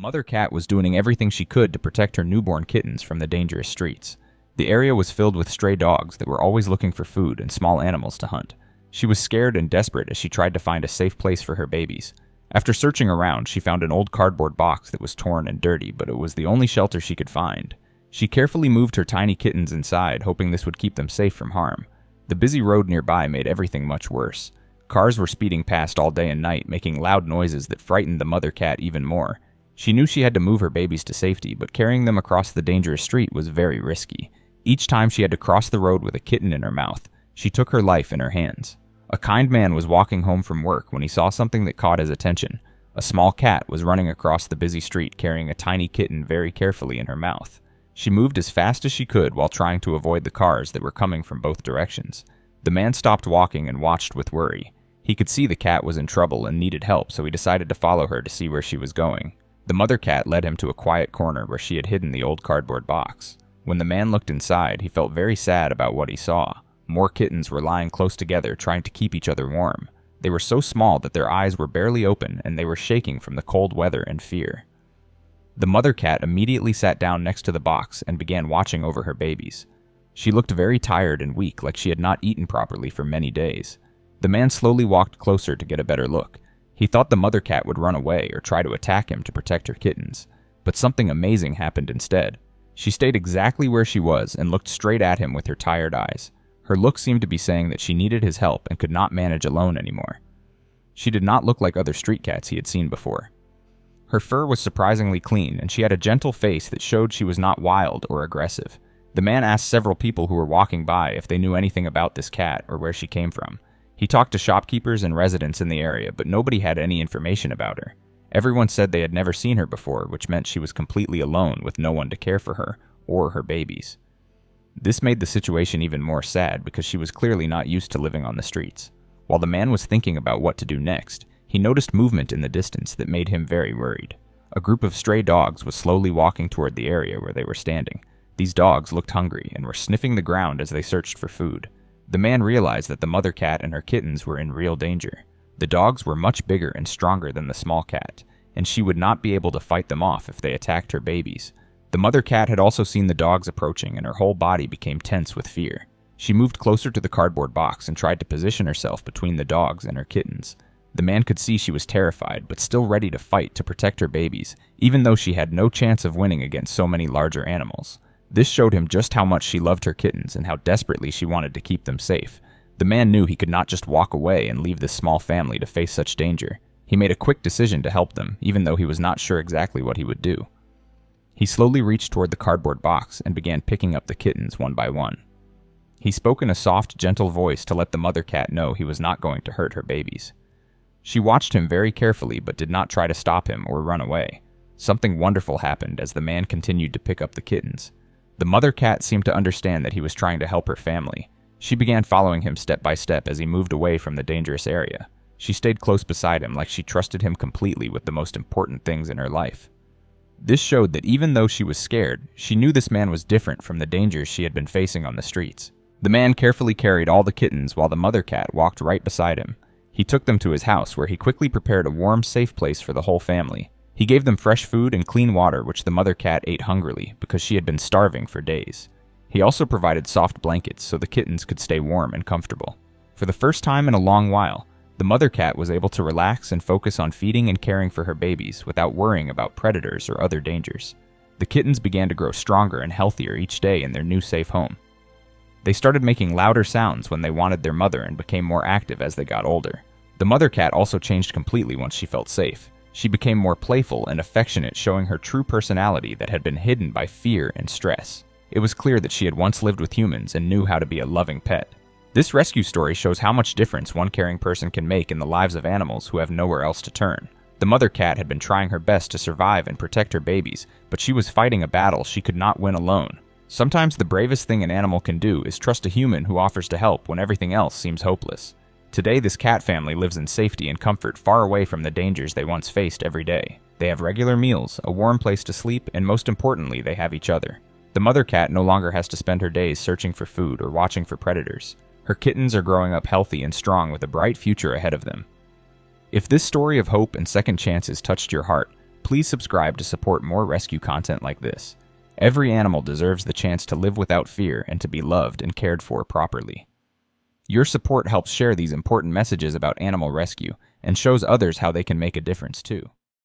mother cat was doing everything she could to protect her newborn kittens from the dangerous streets. The area was filled with stray dogs that were always looking for food and small animals to hunt. She was scared and desperate as she tried to find a safe place for her babies. After searching around, she found an old cardboard box that was torn and dirty, but it was the only shelter she could find. She carefully moved her tiny kittens inside, hoping this would keep them safe from harm. The busy road nearby made everything much worse. Cars were speeding past all day and night, making loud noises that frightened the mother cat even more. She knew she had to move her babies to safety, but carrying them across the dangerous street was very risky. Each time she had to cross the road with a kitten in her mouth, she took her life in her hands. A kind man was walking home from work when he saw something that caught his attention. A small cat was running across the busy street carrying a tiny kitten very carefully in her mouth. She moved as fast as she could while trying to avoid the cars that were coming from both directions. The man stopped walking and watched with worry. He could see the cat was in trouble and needed help, so he decided to follow her to see where she was going. The mother cat led him to a quiet corner where she had hidden the old cardboard box. When the man looked inside, he felt very sad about what he saw. More kittens were lying close together, trying to keep each other warm. They were so small that their eyes were barely open, and they were shaking from the cold weather and fear. The mother cat immediately sat down next to the box and began watching over her babies. She looked very tired and weak, like she had not eaten properly for many days. The man slowly walked closer to get a better look. He thought the mother cat would run away or try to attack him to protect her kittens. But something amazing happened instead. She stayed exactly where she was and looked straight at him with her tired eyes. Her look seemed to be saying that she needed his help and could not manage alone anymore. She did not look like other street cats he had seen before. Her fur was surprisingly clean, and she had a gentle face that showed she was not wild or aggressive. The man asked several people who were walking by if they knew anything about this cat or where she came from. He talked to shopkeepers and residents in the area, but nobody had any information about her. Everyone said they had never seen her before, which meant she was completely alone with no one to care for her or her babies. This made the situation even more sad because she was clearly not used to living on the streets. While the man was thinking about what to do next, he noticed movement in the distance that made him very worried. A group of stray dogs was slowly walking toward the area where they were standing. These dogs looked hungry and were sniffing the ground as they searched for food. The man realized that the mother cat and her kittens were in real danger. The dogs were much bigger and stronger than the small cat, and she would not be able to fight them off if they attacked her babies. The mother cat had also seen the dogs approaching, and her whole body became tense with fear. She moved closer to the cardboard box and tried to position herself between the dogs and her kittens. The man could see she was terrified, but still ready to fight to protect her babies, even though she had no chance of winning against so many larger animals. This showed him just how much she loved her kittens and how desperately she wanted to keep them safe. The man knew he could not just walk away and leave this small family to face such danger. He made a quick decision to help them, even though he was not sure exactly what he would do. He slowly reached toward the cardboard box and began picking up the kittens one by one. He spoke in a soft, gentle voice to let the mother cat know he was not going to hurt her babies. She watched him very carefully but did not try to stop him or run away. Something wonderful happened as the man continued to pick up the kittens. The mother cat seemed to understand that he was trying to help her family. She began following him step by step as he moved away from the dangerous area. She stayed close beside him like she trusted him completely with the most important things in her life. This showed that even though she was scared, she knew this man was different from the dangers she had been facing on the streets. The man carefully carried all the kittens while the mother cat walked right beside him. He took them to his house where he quickly prepared a warm, safe place for the whole family. He gave them fresh food and clean water, which the mother cat ate hungrily because she had been starving for days. He also provided soft blankets so the kittens could stay warm and comfortable. For the first time in a long while, the mother cat was able to relax and focus on feeding and caring for her babies without worrying about predators or other dangers. The kittens began to grow stronger and healthier each day in their new safe home. They started making louder sounds when they wanted their mother and became more active as they got older. The mother cat also changed completely once she felt safe. She became more playful and affectionate, showing her true personality that had been hidden by fear and stress. It was clear that she had once lived with humans and knew how to be a loving pet. This rescue story shows how much difference one caring person can make in the lives of animals who have nowhere else to turn. The mother cat had been trying her best to survive and protect her babies, but she was fighting a battle she could not win alone. Sometimes the bravest thing an animal can do is trust a human who offers to help when everything else seems hopeless. Today, this cat family lives in safety and comfort far away from the dangers they once faced every day. They have regular meals, a warm place to sleep, and most importantly, they have each other. The mother cat no longer has to spend her days searching for food or watching for predators. Her kittens are growing up healthy and strong with a bright future ahead of them. If this story of hope and second chances touched your heart, Please subscribe to support more rescue content like this. Every animal deserves the chance to live without fear and to be loved and cared for properly. Your support helps share these important messages about animal rescue and shows others how they can make a difference too.